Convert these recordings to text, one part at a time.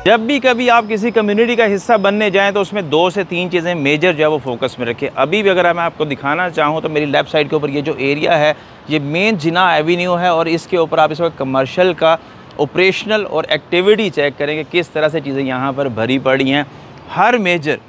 जब भी कभी आप किसी कम्युनिटी का हिस्सा बनने जाएं तो उसमें 2 से 3 चीज़ें मेजर जो है वो फोकस में रखें। अभी भी अगर मैं आपको दिखाना चाहूँ तो मेरी लेफ़्ट साइड के ऊपर ये जो एरिया है ये मेन जिना एवेन्यू है और इसके ऊपर आप इस वक्त कमर्शियल का ऑपरेशनल और एक्टिविटी चेक करेंगे किस तरह से चीज़ें यहाँ पर भरी पड़ी हैं। हर मेजर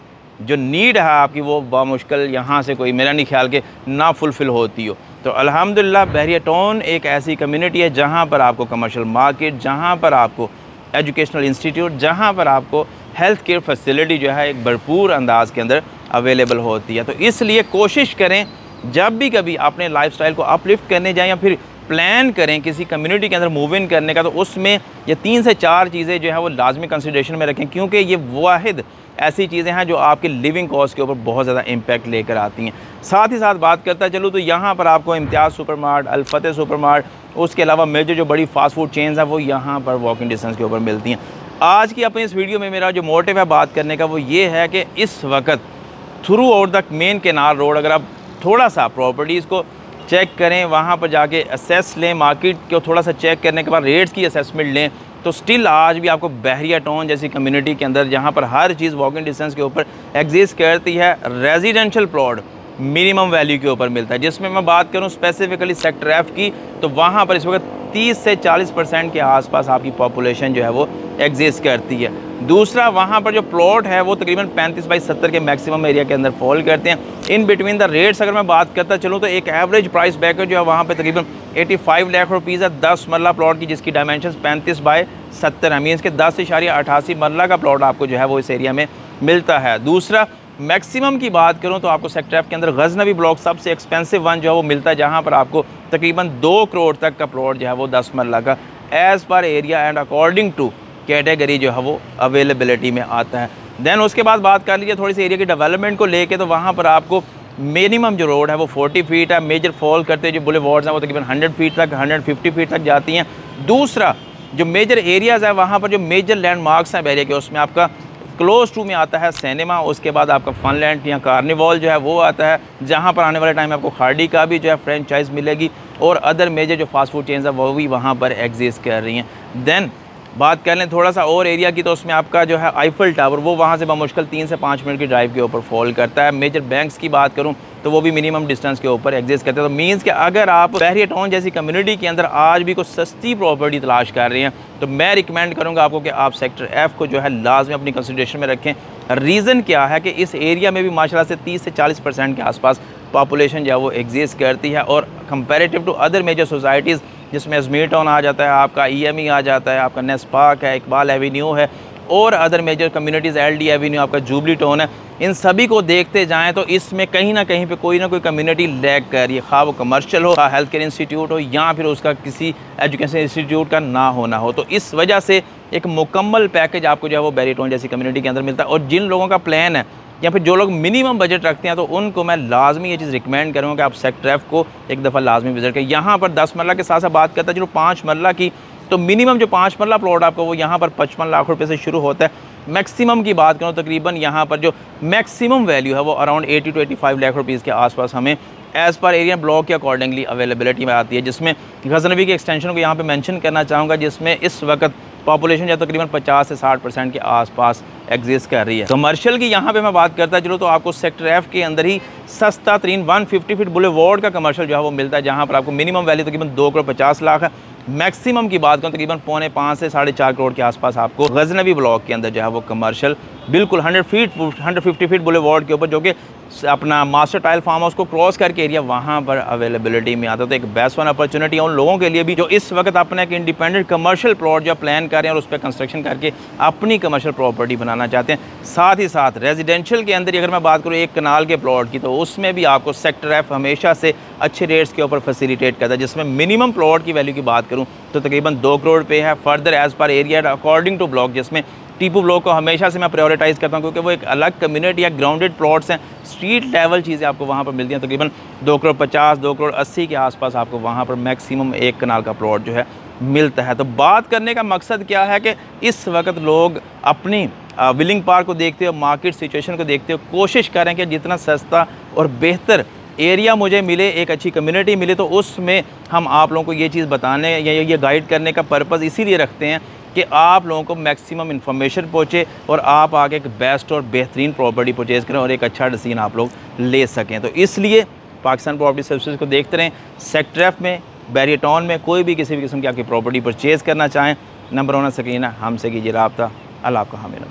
जो नीड है आपकी वो बामुश्किल यहाँ से कोई मेरा नहीं ख्याल के ना फुलफ़िल होती हो। तो अल्हम्दुलिल्लाह बहरिया टाउन एक ऐसी कम्युनिटी है जहाँ पर आपको कमर्शियल मार्केट, जहाँ पर आपको एजुकेशनल इंस्टीट्यूट, जहाँ पर आपको हेल्थ केयर फैसिलिटी जो है एक भरपूर अंदाज के अंदर अवेलेबल होती है। तो इसलिए कोशिश करें जब भी कभी अपने लाइफस्टाइल को अपलिफ्ट करने जाएं या फिर प्लान करें किसी कम्युनिटी के अंदर मूव इन करने का, तो उसमें ये 3 से 4 चीज़ें जो है वो लाजमी कंसिडरेशन में रखें, क्योंकि ये वाहिद ऐसी चीज़ें हैं जो आपके लिविंग कॉस्ट के ऊपर बहुत ज़्यादा इम्पैक्ट लेकर आती हैं। साथ ही साथ बात करता चलूँ तो यहाँ पर आपको इम्तियाज़ सुपरमार्ट, अल-फतेह सुपरमार्ट, उसके अलावा मेजर जो बड़ी फास्ट फूड चेन्स हैं वो यहाँ पर वॉकिंग डिस्टेंस के ऊपर मिलती हैं। आज की अपनी इस वीडियो में मेरा जो मोटिव है बात करने का वो ये है कि इस वक्त through out the main canal road अगर आप थोड़ा सा प्रॉपर्टीज़ को चेक करें, वहाँ पर जाके असेस लें, मार्केट को थोड़ा सा चेक करने के बाद रेट्स की असेसमेंट लें, तो स्टिल आज भी आपको बहरिया टाउन जैसी कम्युनिटी के अंदर जहाँ पर हर चीज़ वॉकिंग डिस्टेंस के ऊपर एग्जिस्ट करती है, रेजिडेंशियल प्लॉट मिनिमम वैल्यू के ऊपर मिलता है। जिसमें मैं बात करूँ स्पेसिफिकली सेक्टर एफ की, तो वहाँ पर इस वक्त 30 से 40% के आसपास आपकी पॉपुलेशन जो है वो एग्जिस्ट करती है। दूसरा, वहाँ पर जो प्लॉट है वो तकरीबन 35 बाई 70 के मैक्सिमम एरिया के अंदर फॉल करते हैं। इन बिटवीन द रेट्स अगर मैं बात करता चलूँ तो एक एवरेज प्राइस ब्रैकेट जो है वहाँ पे तकरीबन 85 लाख रुपीज़ है 10 मरला प्लॉट की, जिसकी डायमेंशन 35 बाई 70 है, मीन्स के 10.88 मरला का प्लॉट आपको जो है वो इस एरिया में मिलता है। दूसरा, मैक्सिमम की बात करूं तो आपको सेक्टर एफ के अंदर गजनवी ब्लॉक सबसे एक्सपेंसिव वन जो है वो मिलता है, जहां पर आपको तकरीबन 2 करोड़ तक का प्लॉट जो है वो 10 मरला का as per area and according to category जो है वो अवेलेबिलिटी में आता है। देन उसके बाद बात कर लीजिए थोड़ी सी एरिया की डेवलपमेंट को लेके, तो वहाँ पर आपको मिनिमम जो रोड है वो 40 फीट है, मेजर फॉल करते जो बुलेवार्ड्स हैं वो तकरीबन 100 फीट तक 150 फीट तक जाती हैं। दूसरा, जो मेजर एरियाज़ है वहाँ पर जो मेजर लैंडमार्क्स हैं एरिया के, उसमें आपका क्लोज टू में आता है सिनेमा, उसके बाद आपका फनलैंड या कार्निवल जो है वो आता है, जहाँ पर आने वाले टाइम में आपको खाड़ी का भी जो है फ्रेंचाइज मिलेगी और अदर मेजर जो फास्ट फूड चेन्स है वो भी वहाँ पर एग्जिस्ट कर रही हैं। देन बात कर लें थोड़ा सा और एरिया की, तो उसमें आपका जो है आईफल टावर वो वहाँ से बमुश्किल 3 से 5 मिनट की ड्राइव के ऊपर फॉल करता है। मेजर बैंक्स की बात करूँ तो वो भी मिनिमम डिस्टेंस के ऊपर एग्जिस्ट करते हैं। तो मीन्स कि अगर आप बहरिया टाउन जैसी कम्युनिटी के अंदर आज भी कुछ सस्ती प्रॉपर्टी तलाश कर रहे हैं तो मैं रिकमेंड करूँगा आपको कि आप सेक्टर एफ को जो है लाजमी अपनी कंसिडरेशन में रखें। रीज़न क्या है कि इस एरिया में भी माशाल्लाह से 30 से 40% के आसपास पॉपुलेशन जो है वो एग्जिस्ट करती है और comparative to other major societies जिसमें अजमेर टाउन आ जाता है, आपका EME आ जाता है, आपका नेस पार्क है, इकबाल एवेन्यू है और other major communities LD Avenue, आपका जुबली टाउन है, इन सभी को देखते जाएं तो इसमें कहीं ना कहीं पे कोई ना कोई कम्युनिटी लैग कर रही है, खा वो कमर्शियल हो, हेल्थ केयर इंस्टीट्यूट हो या फिर उसका किसी एजुकेशन इंस्टीट्यूट का ना होना हो। तो इस वजह से एक मुकम्मल पैकेज आपको जो है वो बहरिया टाउन जैसी कम्युनिटी के अंदर मिलता है। और जिन लोगों का प्लान है या फिर जो लोग मिनिमम बजट रखते हैं तो उनको मैं लाजमी ये चीज़ रिकमेंड करूँगा कि आप सेक्टर एफ को एक दफ़ा लाजमी विजिट करें। यहाँ पर 10 मरला के साथ साथ बात करता है जो 5 मरला की, तो मिनिमम जो 5 मरला प्लॉट आपको वो यहाँ पर 55 लाख रुपए से शुरू होता है। मैक्सिमम की बात करूँ तकरीबन यहाँ पर जो मैक्सिमम वैल्यू है वो अराउंड 80 to 85 लाख रुपीज़ के आसपास हमें एज़ पर एरिया ब्लॉक के अकॉर्डिंगली अवेलेबिलिटी में आती है। जिसमें गजनवी के एक्सटेंशन को यहाँ पे मेंशन करना चाहूँगा, जिसमें इस वक्त पॉपुलेशन जो तकरीबन 50 से 60% के आसपास एग्जिस्ट कर रही है। कमर्शियल की यहाँ पे मैं बात करता चलो तो आपको सेक्टर एफ के अंदर ही सस्ता तरीन 150 फीट बुलेवार्ड का कमर्शियल जो है वो मिलता है, जहाँ पर आपको मिनिमम वैल्यू तकरीबन 2 करोड़ 50 लाख है। मैक्सिमम की बात करूँ तकरीबन 4.5 से 4.5 करोड़ के आसपास आपको गजनवी ब्लॉक के अंदर जो है वो कमर्शियल बिल्कुल 150 फीट बुलेवार्ड के ऊपर, जो कि अपना मास्टर टाइल फार्म हाउस को क्रॉस करके एरिया वहाँ पर अवेलेबिलिटी में आता है। तो एक बेस्ट वन अपॉर्चुनिटी है उन लोगों के लिए भी जो इस वक्त अपना एक इंडिपेंडेंट कमर्शियल प्लॉट जो प्लान कर रहे हैं और उस पर कंस्ट्रक्शन करके अपनी कमर्शियल प्रॉपर्टी बनाना चाहते हैं। साथ ही साथ रेजिडेंशियल के अंदर अगर मैं बात करूँ एक कनाल के प्लॉट की, तो उसमें भी आपको सेक्टर एफ हमेशा से अच्छे रेट्स के ऊपर फैसिलिटेट करता है। जिसमें मिनिमम प्लॉट की वैल्यू की बात करूँ तो तकरीबन 2 करोड़ पे है। Further as per area according to block, जिसमें टीपू ब्लॉक को हमेशा से मैं प्रायोरिटाइज़ करता हूँ क्योंकि वो एक अलग कम्युनिटी या ग्राउंडेड प्लॉट्स हैं, स्ट्रीट लेवल चीज़ें आपको वहाँ पर मिलती हैं। तकरीबन 2 करोड़ 50, 2 करोड़ 80 के आसपास आपको वहाँ पर मैक्सिमम एक कनाल का प्लॉट जो है मिलता है। तो बात करने का मकसद क्या है कि इस वक्त लोग अपनी विलिंग पावर को देखते हो, मार्केट सिचुएशन को देखते हो, कोशिश करें कि जितना सस्ता और बेहतर एरिया मुझे मिले, एक अच्छी कम्युनिटी मिले, तो उसमें हम आप लोगों को ये चीज़ बताने या ये गाइड करने का पर्पज़ इसीलिए रखते हैं कि आप लोगों को मैक्सिमम इन्फॉर्मेशन पहुँचे और आप आगे एक बेस्ट और बेहतरीन प्रॉपर्टी परचेज़ करें और एक अच्छा डिसीजन आप लोग ले सकें। तो इसलिए पाकिस्तान प्रॉपर्टी सर्विसेज को देखते रहें। सेक्टर एफ में, बैरियर टाउन में कोई भी किसी भी किस्म की आपकी प्रॉपर्टी परचेज़ करना चाहें, नंबर होना स्क्रीन है, हमसे कीजिए रब्ता। अल्लाह आपका हामी।